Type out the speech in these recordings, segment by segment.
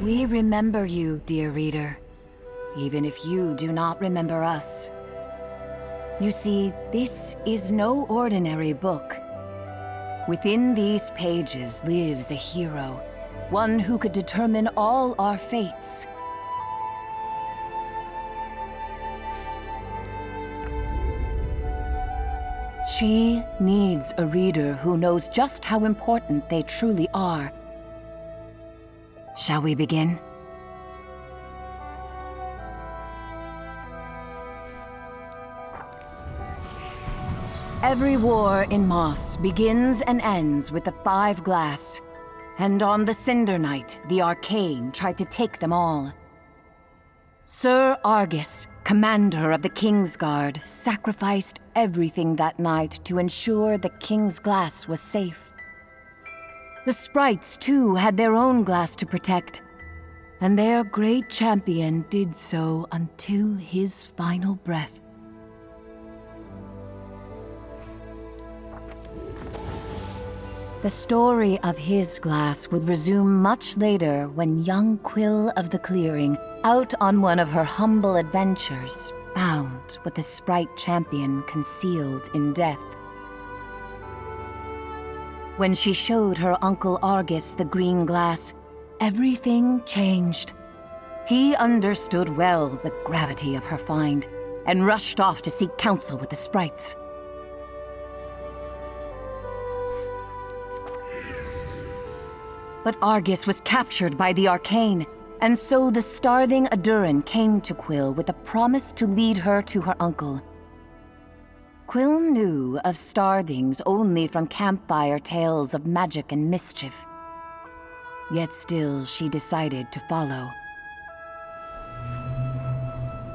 We remember you, dear reader, even if you do not remember us. You see, this is no ordinary book. Within these pages lives a hero, one who could determine all our fates. She needs a reader who knows just how important they truly are. Shall we begin? Every war in Moss begins and ends with the Five Glass, and on the Cinder Night, the Arcane tried to take them all. Sir Argus, commander of the King's Guard, sacrificed everything that night to ensure the King's Glass was safe. The sprites, too, had their own glass to protect, and their great champion did so until his final breath. The story of his glass would resume much later when young Quill of the Clearing, out on one of her humble adventures, found what the sprite champion concealed in death. When she showed her Uncle Argus the green glass, everything changed. He understood well the gravity of her find and rushed off to seek counsel with the sprites. But Argus was captured by the Arcane, and so the starving Adurin came to Quill with a promise to lead her to her uncle. Quill knew of starthings only from campfire tales of magic and mischief. Yet still she decided to follow.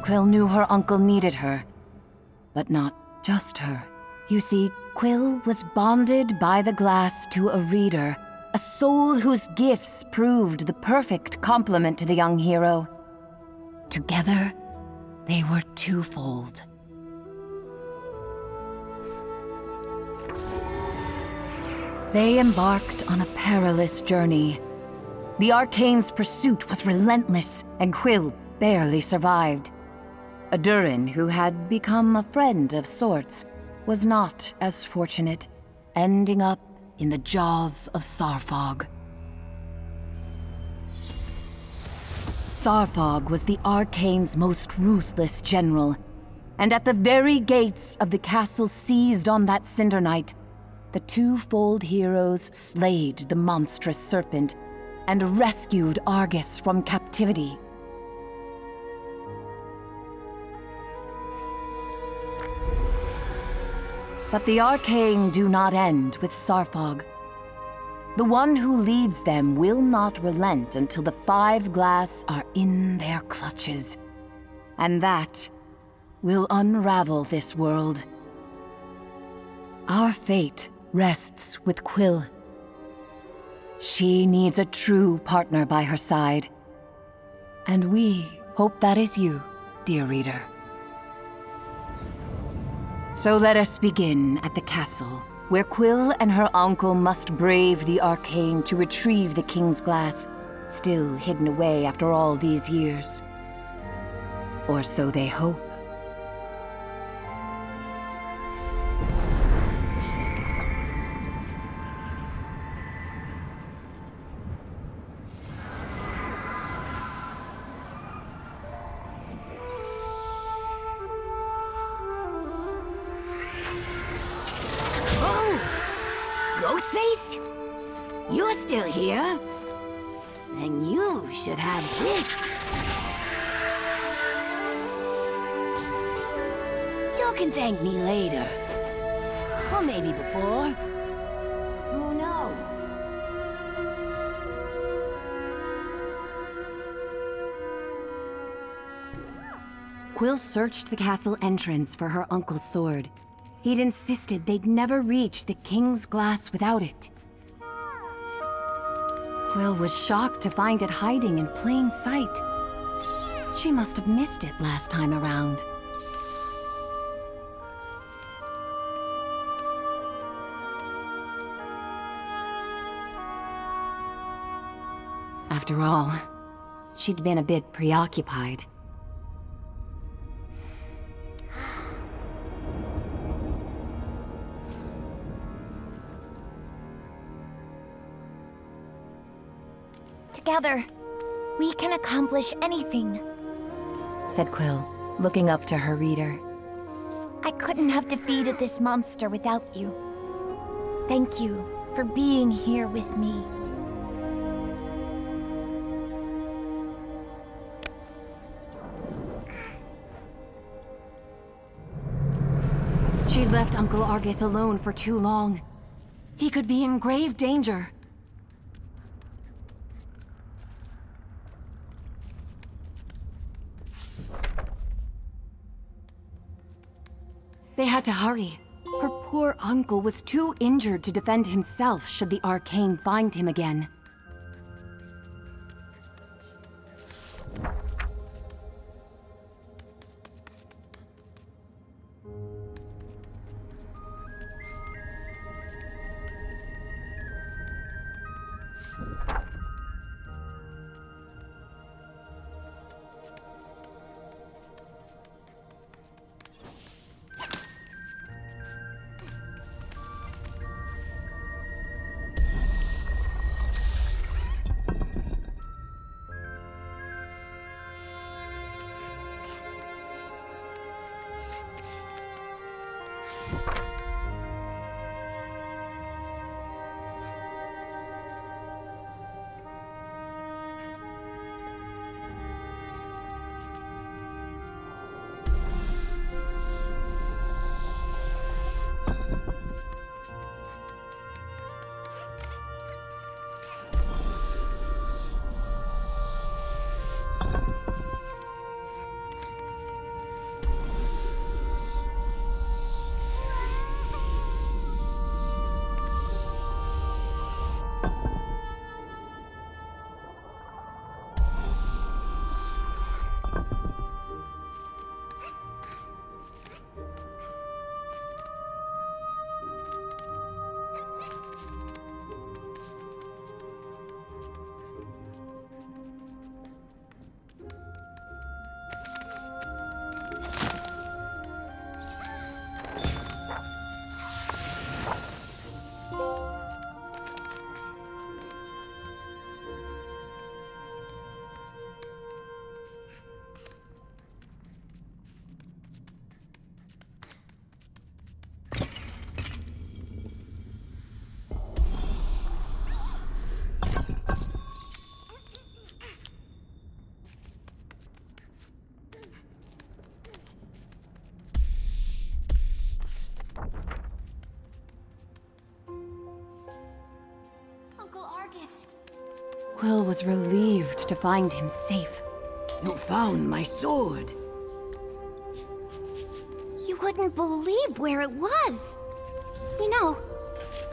Quill knew her uncle needed her, but not just her. You see, Quill was bonded by the glass to a reader, a soul whose gifts proved the perfect complement to the young hero. Together, they were twofold. They embarked on a perilous journey. The Arcane's pursuit was relentless, and Quill barely survived. Adurin, who had become a friend of sorts, was not as fortunate, ending up in the jaws of Sarfog. Sarfog was the Arcane's most ruthless general, and at the very gates of the castle seized on that Cinder Night, the twofold heroes slayed the monstrous serpent and rescued Argus from captivity. But the Arcane do not end with Sarfog. The one who leads them will not relent until the Five Glass are in their clutches. And that will unravel this world. Our fate rests with Quill. She needs a true partner by her side. And we hope that is you, dear reader. So let us begin at the castle, where Quill and her uncle must brave the Arcane to retrieve the King's Glass, still hidden away after all these years. Or so they hope. still here? Then you should have this. You can thank me later. Or maybe before. Who knows? Quill searched the castle entrance for her uncle's sword. He'd insisted they'd never reach the King's Glass without it. Quill was shocked to find it hiding in plain sight. She must have missed it last time around. After all, she'd been a bit preoccupied. Together, we can accomplish anything, said Quill, looking up to her reader. I couldn't have defeated this monster without you. Thank you for being here with me. She'd left Uncle Argus alone for too long. He could be in grave danger. They had to hurry. Her poor uncle was too injured to defend himself should the Arcane find him again. Quill was relieved to find him safe. You found my sword. You wouldn't believe where it was. You know,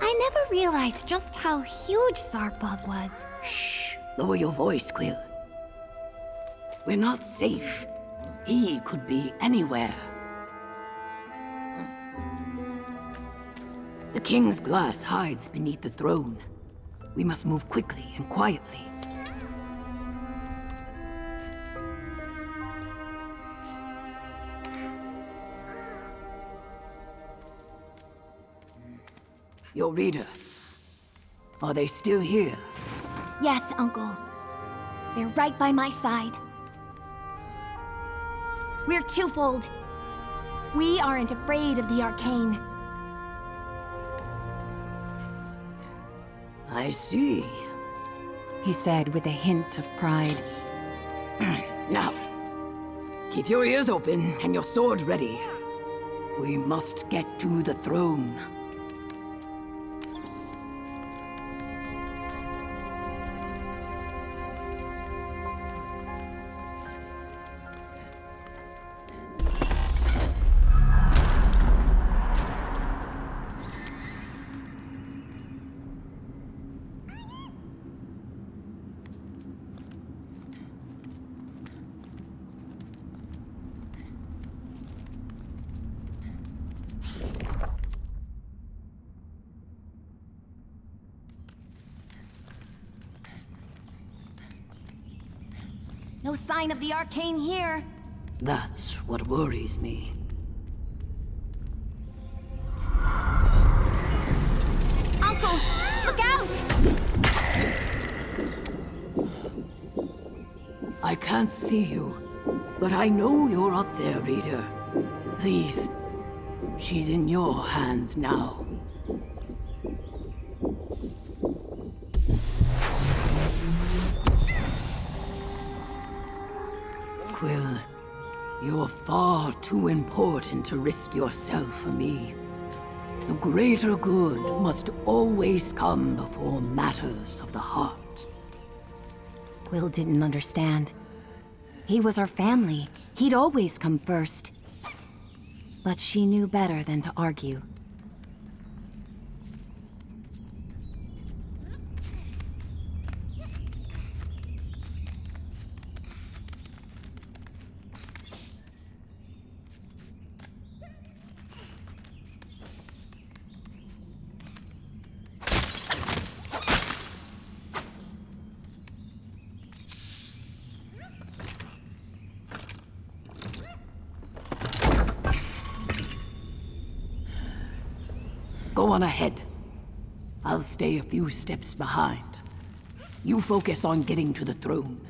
I never realized just how huge Zarpug was. Shh! Lower your voice, Quill. We're not safe. He could be anywhere. The King's Glass hides beneath the throne. We must move quickly and quietly. Your reader. Are they still here? Yes, Uncle. They're right by my side. We're twofold. We aren't afraid of the Arcane. I see, he said with a hint of pride. Now, keep your ears open and your sword ready. We must get to the throne. No sign of the arcane here. That's what worries me. Uncle, look out! I can't see you, but I know you're up there, Reader. Please, she's in your hands now. Quill, you're far too important to risk yourself for me. The greater good must always come before matters of the heart. Quill didn't understand. He was her family. He'd always come first. But she knew better than to argue. Go on ahead. I'll stay a few steps behind. You focus on getting to the throne.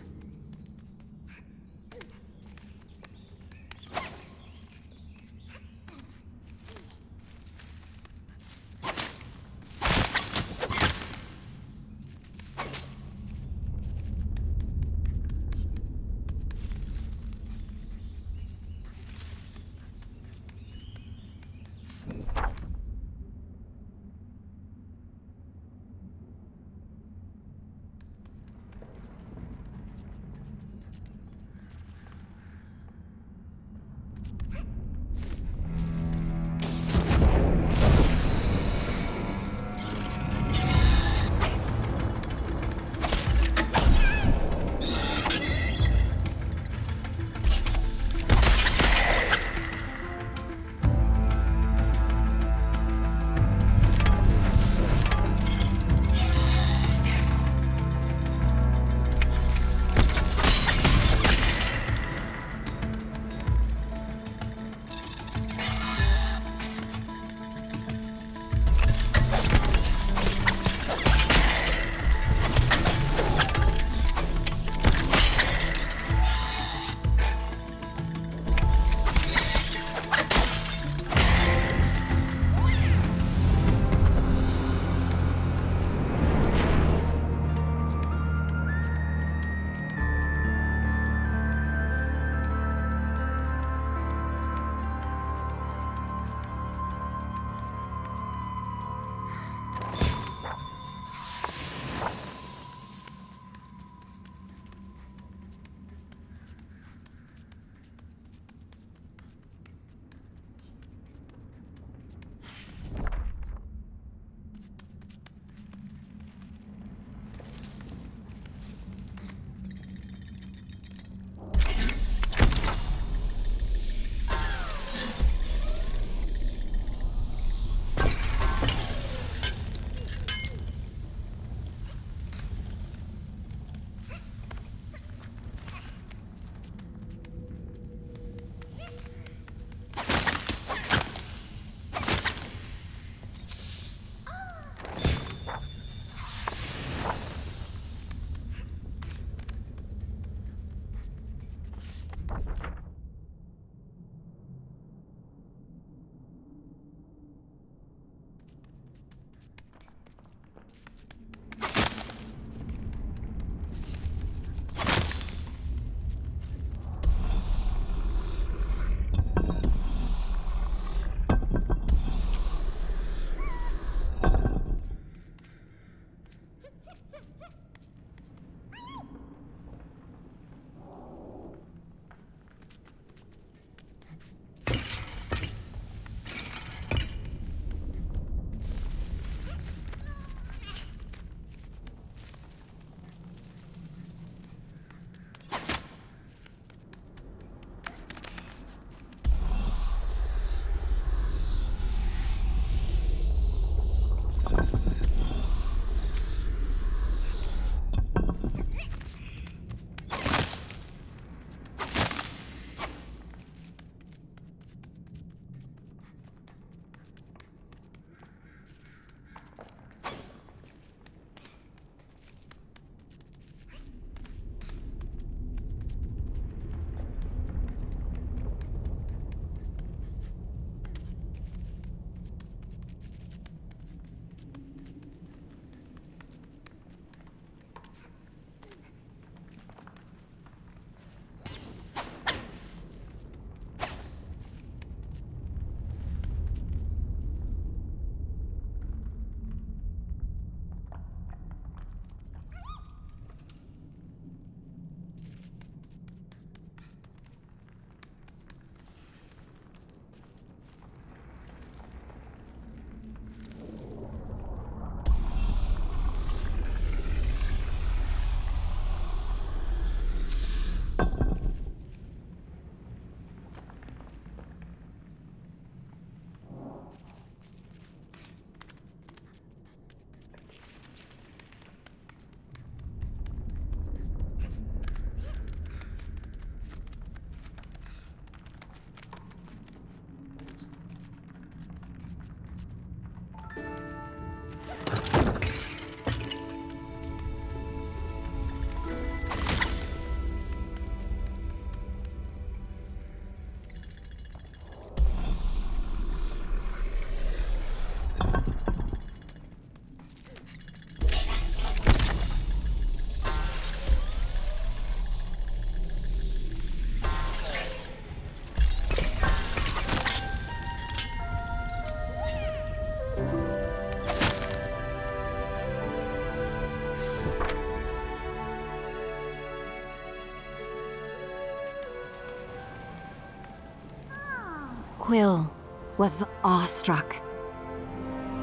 Quill was awestruck.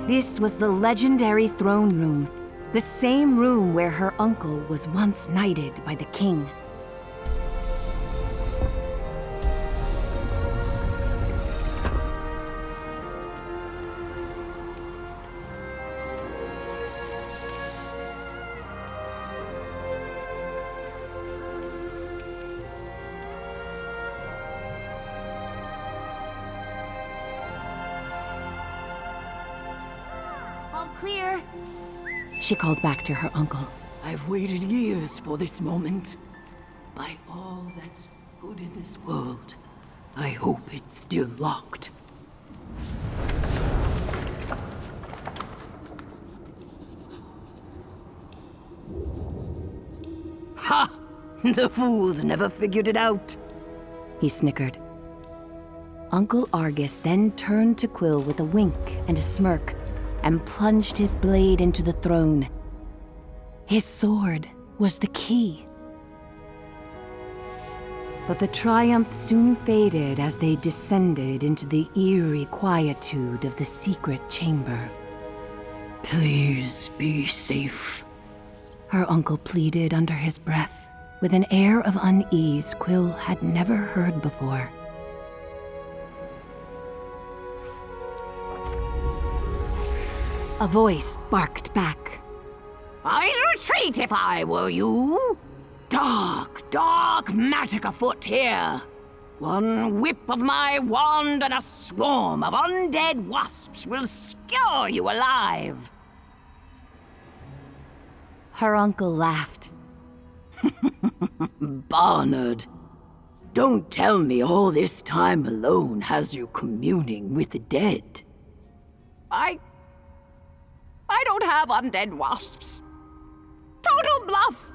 This was the legendary throne room, the same room where her uncle was once knighted by the king. All clear, she called back to her uncle. I've waited years for this moment. By all that's good in this world, I hope it's still locked. Ha! The fools never figured it out. He snickered. Uncle Argus then turned to Quill with a wink and a smirk, and plunged his blade into the throne. His sword was the key. But the triumph soon faded as they descended into the eerie quietude of the secret chamber. Please be safe. Her uncle pleaded under his breath, with an air of unease Quill had never heard before. A voice barked back. I'd retreat if I were you. Dark magic afoot here. One whip of my wand and a swarm of undead wasps will skewer you alive. Her uncle laughed. Barnard, don't tell me all this time alone has you communing with the dead. I don't have undead wasps. Total bluff.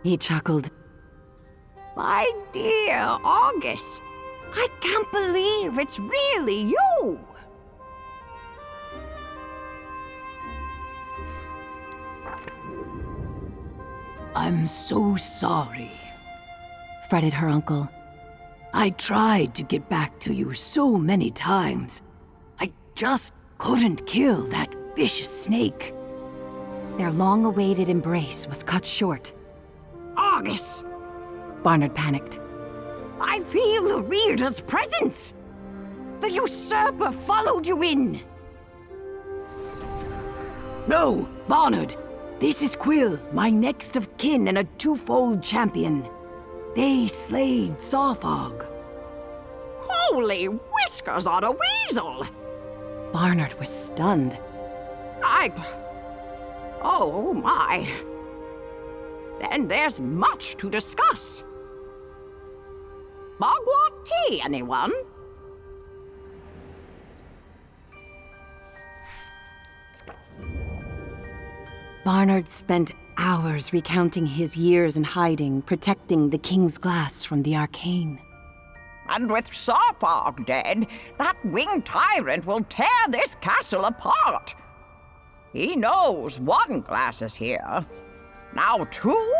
He chuckled. My dear Argus, I can't believe it's really you. I'm so sorry, fretted her uncle. I tried to get back to you so many times. I just couldn't kill that vicious snake. Their long-awaited embrace was cut short. Argus! Barnard panicked. I feel the reader's presence! The usurper followed you in! No, Barnard! This is Quill, my next of kin and a twofold champion. They slayed Sawfog. Holy whiskers on a weasel! Barnard was stunned. Oh my. Then there's much to discuss. Mugwort tea, anyone? Barnard spent hours recounting his years in hiding, protecting the King's Glass from the arcane. And with Sawfog dead, that winged tyrant will tear this castle apart. He knows one glass is here. Now two?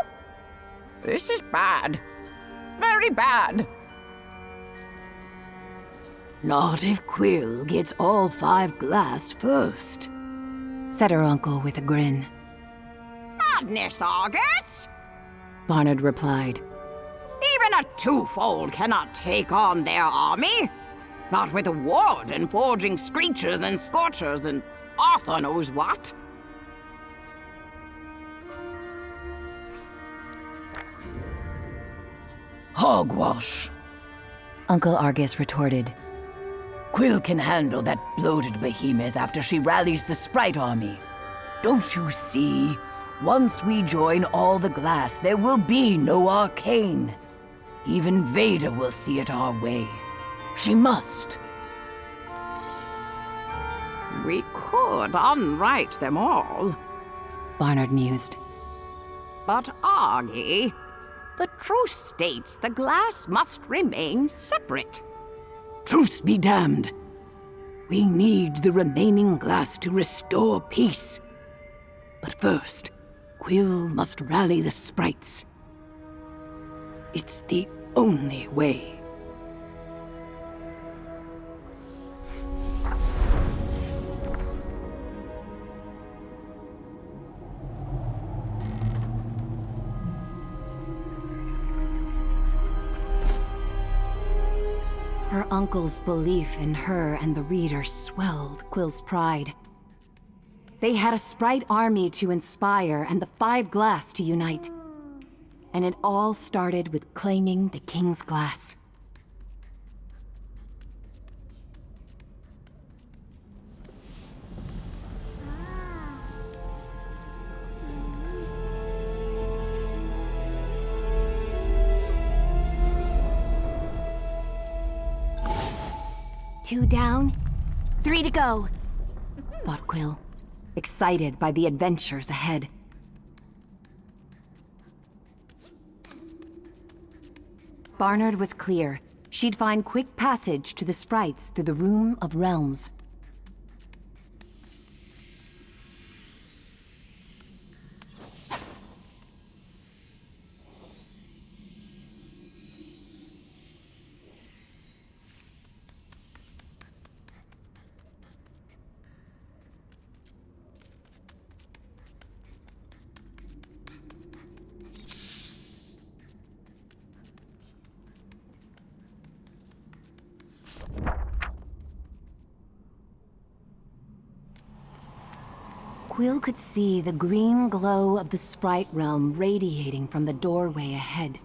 This is bad. Very bad. Not if Quill gets all 5 glass first, said her uncle with a grin. Madness, Argus! Barnard replied. Even a twofold cannot take on their army. Not with a warden forging screechers and scorchers and Arthur knows what. Hogwash, Uncle Argus retorted. Quill can handle that bloated behemoth after she rallies the Sprite army. Don't you see? Once we join all the glass, there will be no arcane. Even Vader will see it our way. She must. We could unwrite them all, Barnard mused. But Argy, the truce states the glass must remain separate. Truce be damned. We need the remaining glass to restore peace. But first, Quill must rally the sprites. It's the only way. Uncle's belief in her and the reader swelled Quill's pride. They had a sprite army to inspire and the 5 glass to unite. And it all started with claiming the King's Glass. Two down, 3 to go, thought Quill, excited by the adventures ahead. Barnard was clear. She'd find quick passage to the sprites through the Room of Realms. Quill could see the green glow of the sprite realm radiating from the doorway ahead.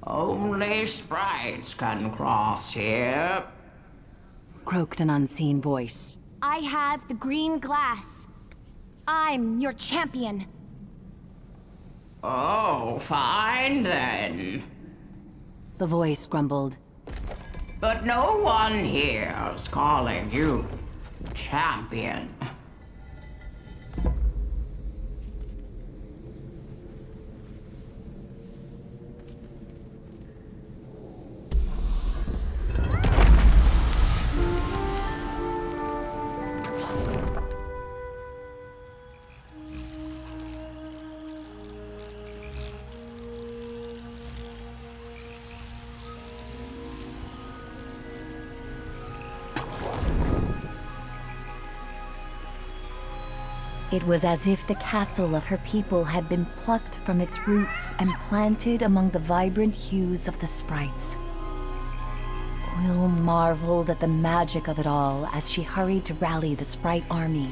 Only sprites can cross here, Croaked an unseen voice. I have the green glass. I'm your champion. Oh, fine then. The voice grumbled. But no one here's calling you champion. It was as if the castle of her people had been plucked from its roots and planted among the vibrant hues of the sprites. Quill marveled at the magic of it all as she hurried to rally the sprite army.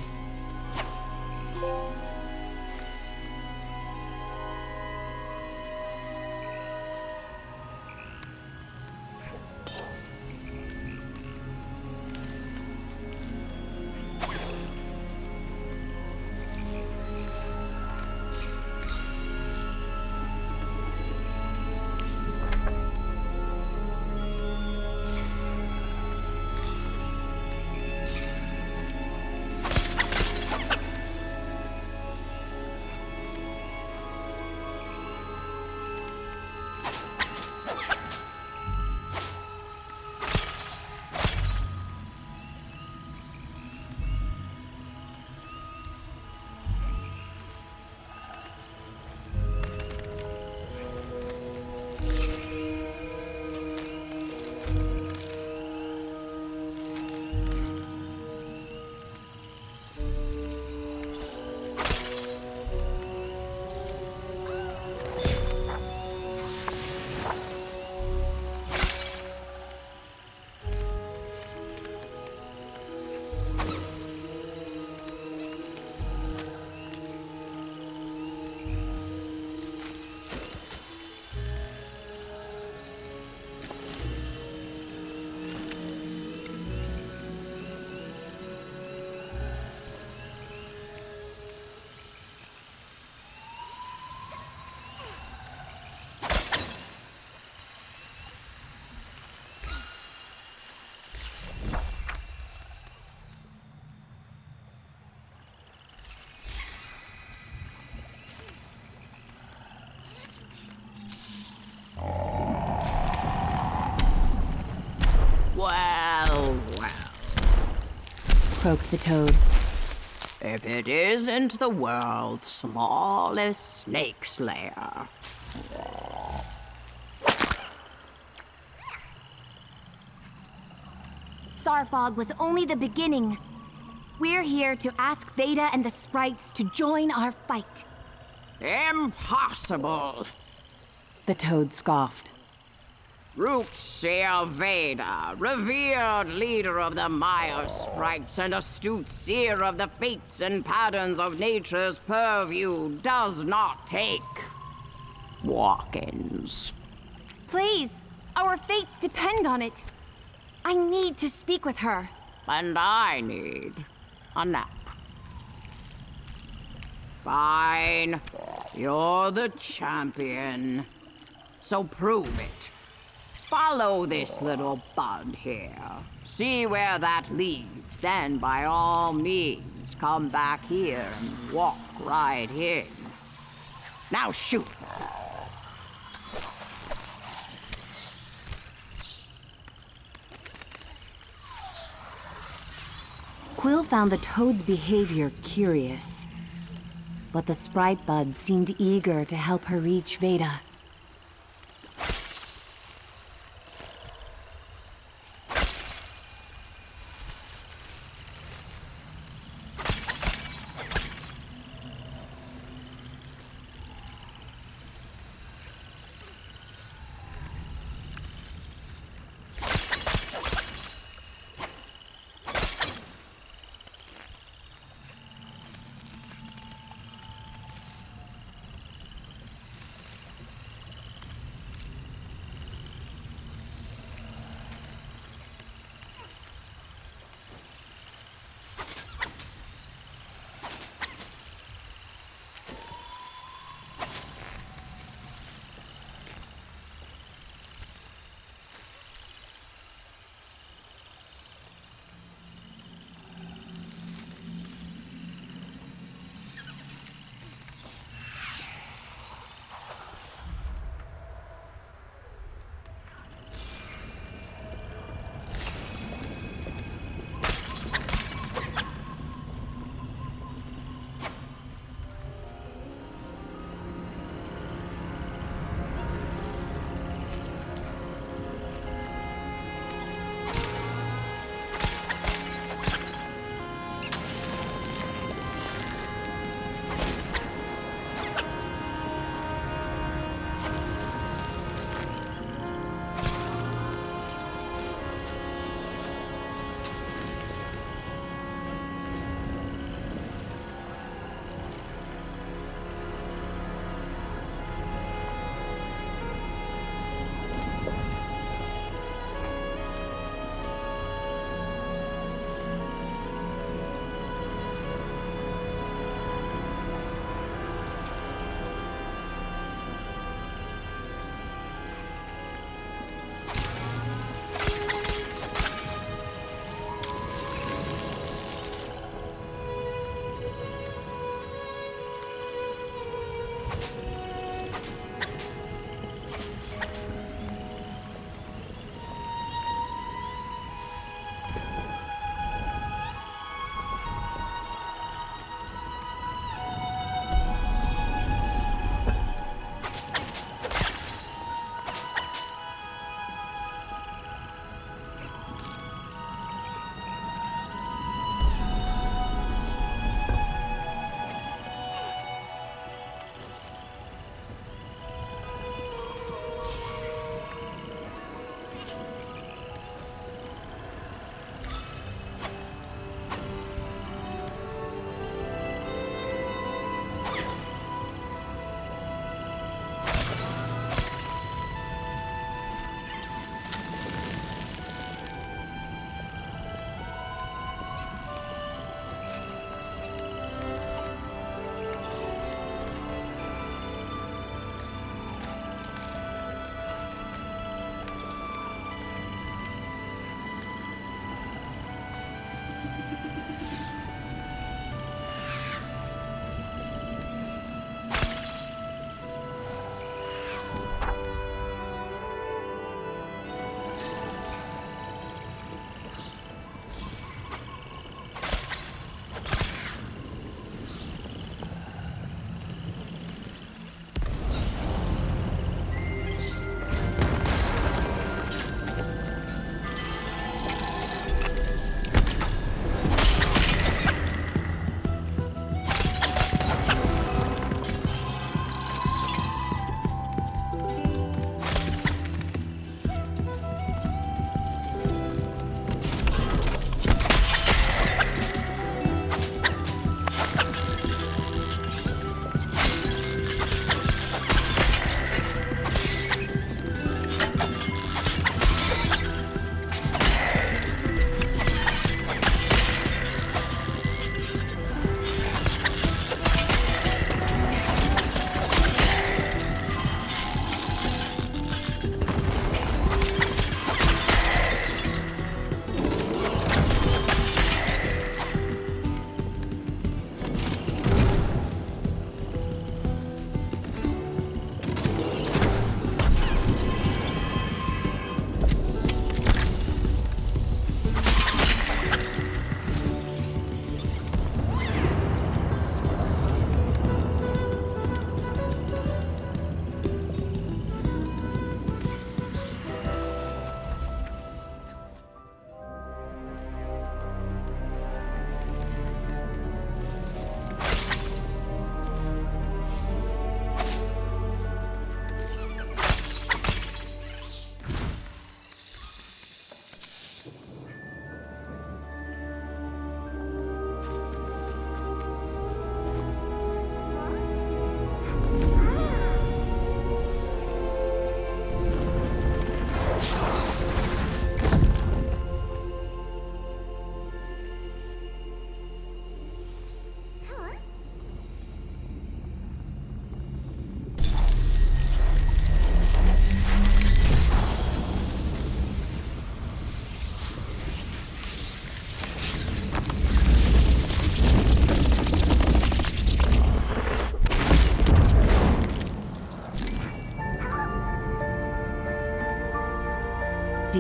croaked the toad. If it isn't the world's smallest snake slayer. Sarfog was only the beginning. We're here to ask Veda and the sprites to join our fight. Impossible! The toad scoffed. Root Seer Veda, revered leader of the Maya sprites and astute seer of the fates and patterns of nature's purview, does not take walk-ins. Please, our fates depend on it. I need to speak with her. And I need a nap. Fine. You're the champion. So prove it. Follow this little bud here. See where that leads. Then, by all means, come back here and walk right in. Now shoot. Quill found the toad's behavior curious, but the sprite bud seemed eager to help her reach Veda.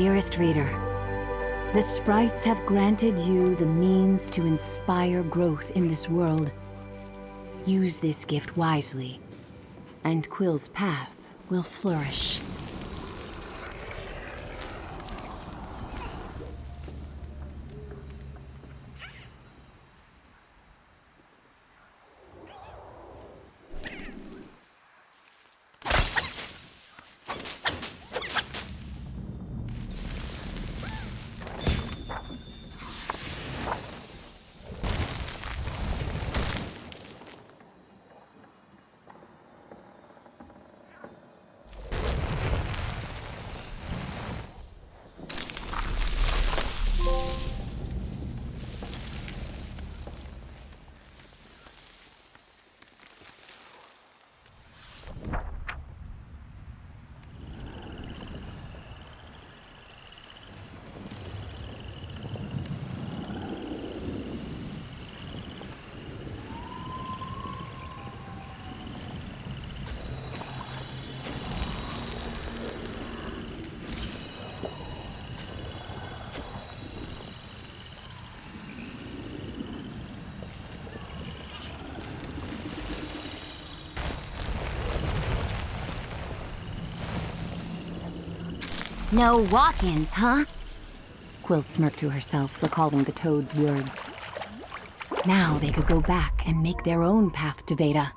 dearest reader, the sprites have granted you the means to inspire growth in this world. Use this gift wisely, and Quill's path will flourish. No walk-ins, huh? Quill smirked to herself, recalling the toad's words. Now they could go back and make their own path to Veda.